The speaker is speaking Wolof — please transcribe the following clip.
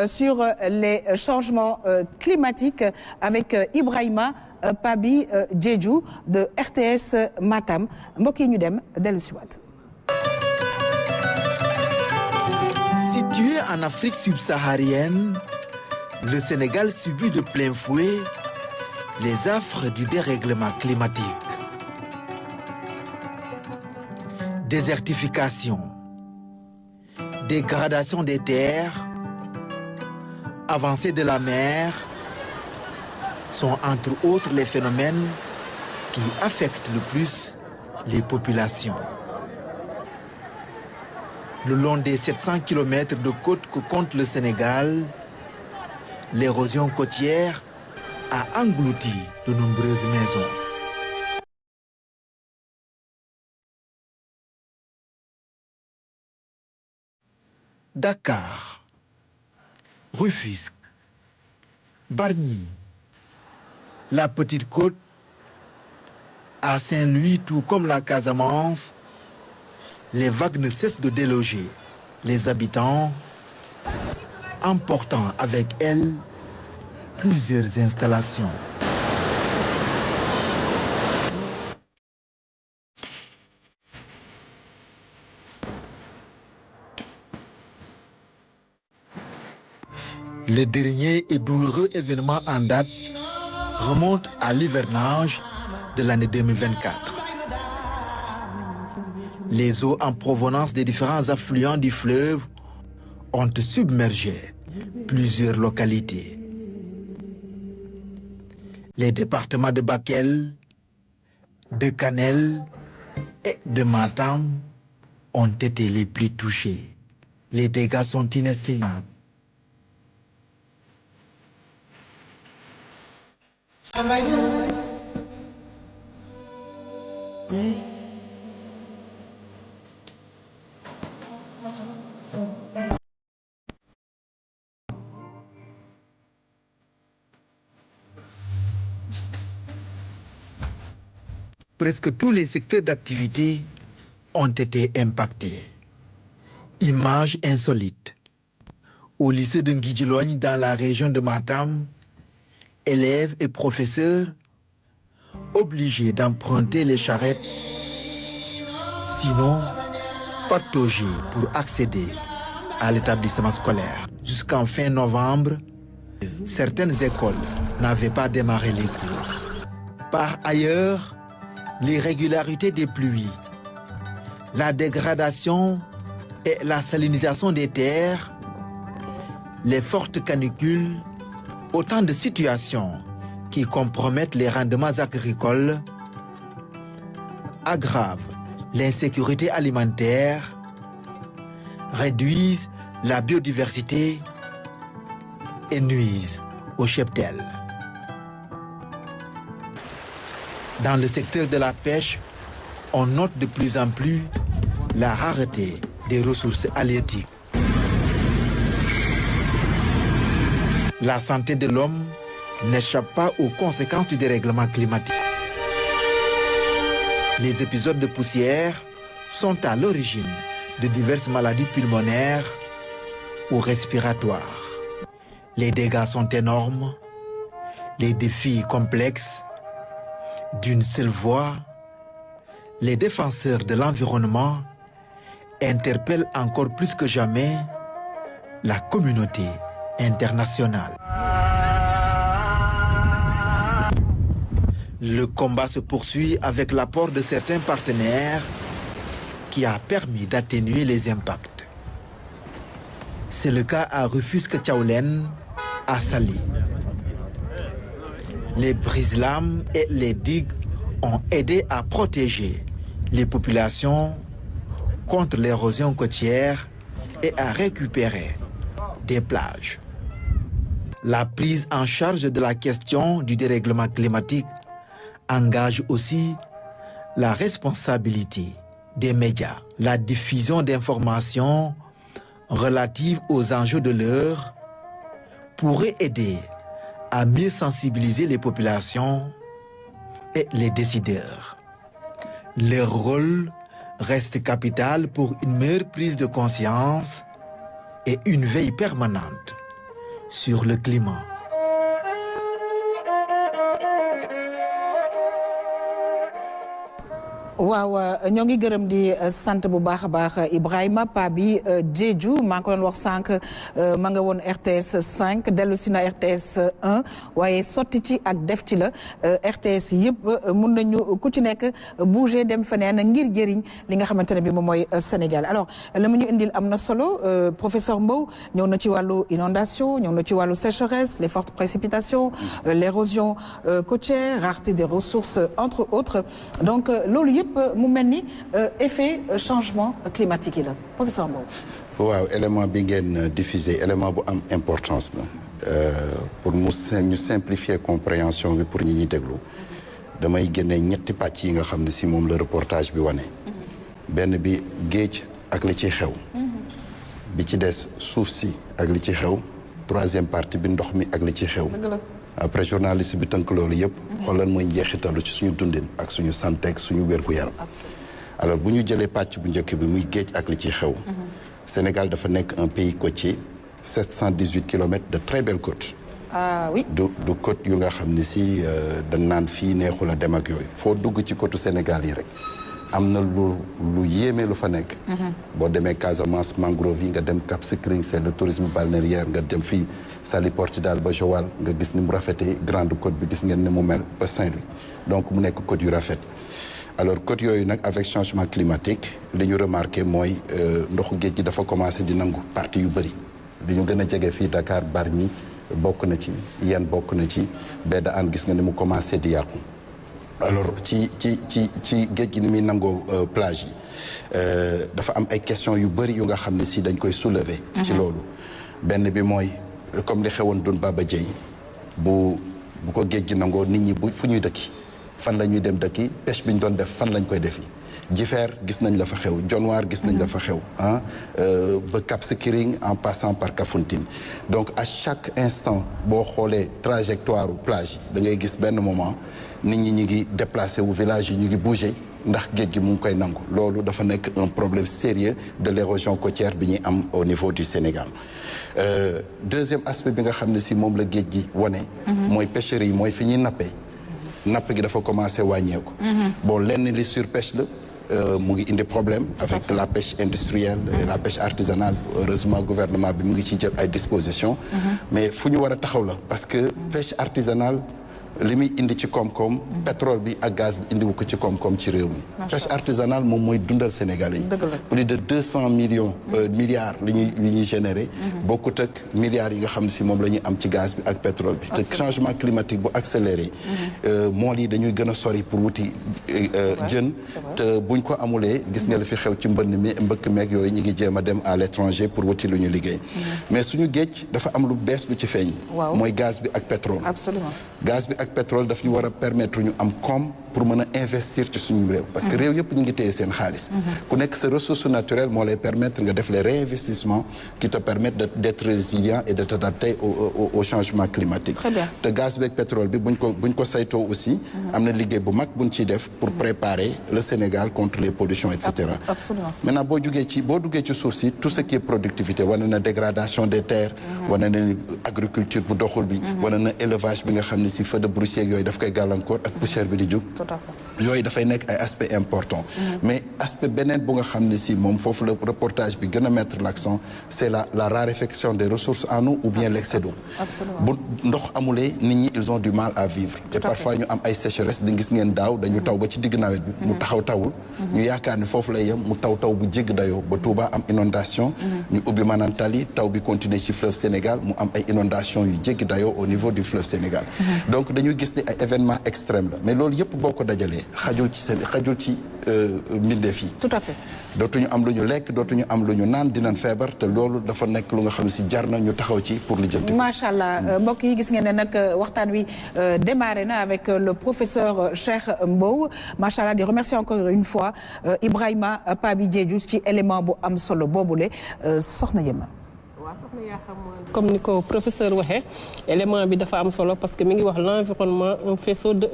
sur les changements climatiques avec Ibrahima Pabi Djedjou de RTS Matam mbokk yi ñu dem dellu si waat. Situé en Afrique subsaharienne, le Sénégal subit de plein fouet les affres du dérèglement climatique. Désertification, dégradation des terres, avancée de la mer sont entre autres les phénomènes qui affectent le plus les populations. Le long des 700 km de côte que compte le Sénégal, l'érosion côtière a englouti de nombreuses maisons. Dakar, Rufisque, Bargny, la Petite Côte, à Saint-Louis tout comme la Casamance, les vagues ne cessent de déloger les habitants, emportant avec elles plusieurs installations. Le dernier et douloureux événement en date remonte à l'hivernage de l'année 2024. Les eaux en provenance des différents affluents du fleuve ont submergé plusieurs localités. Les départements de Bakel, de Kanel et de Matam ont été les plus touchés. Les dégâts sont inestimables. Presque tous les secteurs d'activité ont été impactés. Images insolites. Au lycée de Nguidjilogne dans la région de Matam, élèves et professeurs obligés d'emprunter les charrettes, sinon pataugés pour accéder à l'établissement scolaire. Jusqu'en fin novembre, certaines écoles n'avaient pas démarré les cours. Par ailleurs, l'irrégularité des pluies, la dégradation et la salinisation des terres, les fortes canicules, autant de situations qui compromettent les rendements agricoles, aggravent l'insécurité alimentaire, réduisent la biodiversité et nuisent au cheptel. Dans le secteur de la pêche, on note de plus en plus la rareté des ressources halieutiques. La santé de l'homme n'échappe pas aux conséquences du dérèglement climatique. Les épisodes de poussière sont à l'origine de diverses maladies pulmonaires ou respiratoires. Les dégâts sont énormes, les défis complexes. D'une seule voix, les défenseurs de l'environnement interpellent encore plus que jamais la communauté internationale. Le combat se poursuit avec l'apport de certains partenaires qui a permis d'atténuer les impacts. C'est le cas à Rufisque Tchaoulène, à Saly. Les brise-lames et les digues ont aidé à protéger les populations contre l'érosion côtière et à récupérer des plages. La prise en charge de la question du dérèglement climatique engage aussi la responsabilité des médias. La diffusion d'informations relatives aux enjeux de l'heure pourrait aider à mieux sensibiliser les populations et les décideurs. Leur rôle reste capital pour une meilleure prise de conscience et une veille permanente sur le climat. waaw ñoo ngi gërëm di sant bu baax a baax Ibrahima Pabi Diédhiou maa ngi ko doon wax sànq ma nga woon RTS 5 dellu si na RTS 1 waaye sotti ci ak def ci la RTS yëpp mun nañu ku ci nekk bouger dem feneen ngir jëriñ li nga xamante ne bi moom mooy Sénégal. alors la mu ñu indil am na solo professeur Mbow ñëw na ci wàllu inondation ñëw na ci wàllu sécheresse les fortes précipitations l'érosion côtière rareté des ressources entre autres donc loolu yëpp mu mel ni effet changement climatique yi la professeur Mbow. waaw élément bi ngeen diffusé élément bu am importance la pour ñu simplifier compréhension bi pour ñi ñuy déglu damay génne ñetti pàcc yi nga xam ne si moom la reportage bi wane. benn bi géej ak li ci xew. bi ci des suuf si ak li ci xew. troisième partie bi ndox mi ak li ci xew. après journaliste bi tënk loolu yëpp. xoolal mooy njeexitalu ci suñu dundin ak suñu santé ak suñu wér-gu-yaram. alors bu ñu jëlee pàcc bu njëkk bi muy géej ak li ci xew. Sénégal dafa nekk un pays côtier 718 kilomètres de très belles côtes. ah oui. du côte yu nga xam ne si dañ naan fii neexul a dem ak yooyu foo dugg ci côtu Sénégal yi rek am na lu yéeme lu fa nekk. boo demee Casamance mangrove yi nga dem Cap Skirring c'est le tourisme balnéaire nga dem fii Saly Portudal ba Joal nga gis ni mu rafetee grande côte bi gis ngeen ni mu mel ba Saint-Louis donc mu nekk côte yu rafet. alors côte yooyu nag avec changement climatique li ñu remarqué mooy ndoxu géej gi dafa commencé di nangu partie yu bëri li ñu gën a jege fii Dakar Bargny bokk na ci Yène bokk na ci Baie Hann gis nga ni mu commencé di yàqu. alors ci géej gi ni muy nangoo plage yi dafa am ay questions yu bëri yu nga xam ne si dañ koy soulever. ci loolu benn bi mooy comme li xewoon Doune Baba Dièye bu ko géej gi nangoo nit ñi fu ñuy dëkki fan la ñuy dem dëkki pêche bi ñu doon def fan lañ koy defi Jifeer gis nañ la fa xew Dionewar gis nañ la fa xew ba Cap Skirring en passant par Kafountine donc à chaque instant boo xoolee trajectoire plage yi da ngay gis benn moment nit ñi ñu ngi déplacé wu village yi ñu ngi bougé ndax géej gi mu ngi koy nangu loolu dafa nekk un problème sérieux de l'érosion côtière bi ñuy am au niveau du Sénégal. Deuxième aspect bi nga xam ne si moom la géej gi wane. mooy pêcherie yi mooy fi ñuy nappee. napp gi dafa commencé wàññeeku. bon lenn li surpêche la mu ngi indi problème avec la pêche industrielle et la pêche artisanale heureusement gouvernement bi mu ngi ciy jël ay dispositions. mais fu ñu war a taxaw la parce que pêche artisanale li muy indi ci koom-koom. pétrole bi ak gaz bi indiwu ko ci koom-koom ci réew mi. pêche artisanale moom mooy dundal Sénégalais yi. plus de 200 millions milliards li ñuy générer. bokkut ak milliards yi nga xam ne si moom la ñuy am ci gaz bi ak pétrole bi. te changement climatique bu accéléré. mool yi dañuy gën a sori pour wuti jën. te buñ ko amulee gis nga la fi xew ci mbënn mi mbëkk meeg yooyu ñu ngi jéem a dem à l'étranger pour wuti lu ñu liggéey. mais suñu géej dafa am lu bees lu ci feeñ. mooy gaz bi ak pétrole. absolument gaz bi ak pétrole daf ñu war a permettre ñu am koom pour mën a investir ci suñu réew parce que réew yëpp ñu ngi téye seen xaalis ku nekk sa ressource naturelle moo lay permettre nga def les réinvestissements qui te permettent d'être résilient et de t'adapter au changement climatique. te gaz bi ak pétrole bi buñ ko saytoo aussi am na liggéey bu mag buñ ciy def pour préparer le Sénégal contre les pollutions et cetera. maintenant boo duggee ci suuf si tout ce qui est productivité wane na dégradation des terres wane na agriculture bu doxul bi wane na élevage bi nga xam ne si feu de broussier yooyu daf koy gàllankoor ak poussière bi di jóg. yooyu dafay nekk ay aspects importants. mais aspect beneen bu nga xam ne si moom foofu la reportage bi gën a mettre l'accent c'est la raréfaction des ressources en eau ou bien l'excès d'eau. bu ndox amulee nit ñi ils ont du mal à vivre. et parfois ñu am ay sécheresse di gis ngeen daaw dañu taw ba ci digg nawet bi. mu tawul. ñu yaakaar ni foofu lay yem mu taw bu jégg dayoo ba Touba am inondation ñu ubbi maanaam tali taw bi continuer ci fleuve Sénégal mu am ay inondation yu jégg dayoo au niveau du fleuve Sénégal. donc dañuy gis ni ay événements extrêmes la mais loolu yëpp boo ko dajalee xajul ci mbindeef yi. tout à fait. dootuñu am lu ñu lekk dootuñu am lu ñu naan dinañ feebar te loolu dafa nekk lu nga xam ne si jar na ñu taxaw ci pour lijjanti. macha allah mbokk yi gis ngeen ne nag waxtaan wi démarré na avec le professeur Cheikh Mbow macha allah di remercier encore une fois Ibrahima Pabi Diédhiou ci élément bu am solo boobule soxna Yema. waaw soxna yaa xam comme ni ko professeur waxee élément bi dafa am solo parce que mi ngi wax l'environnement un faisceau de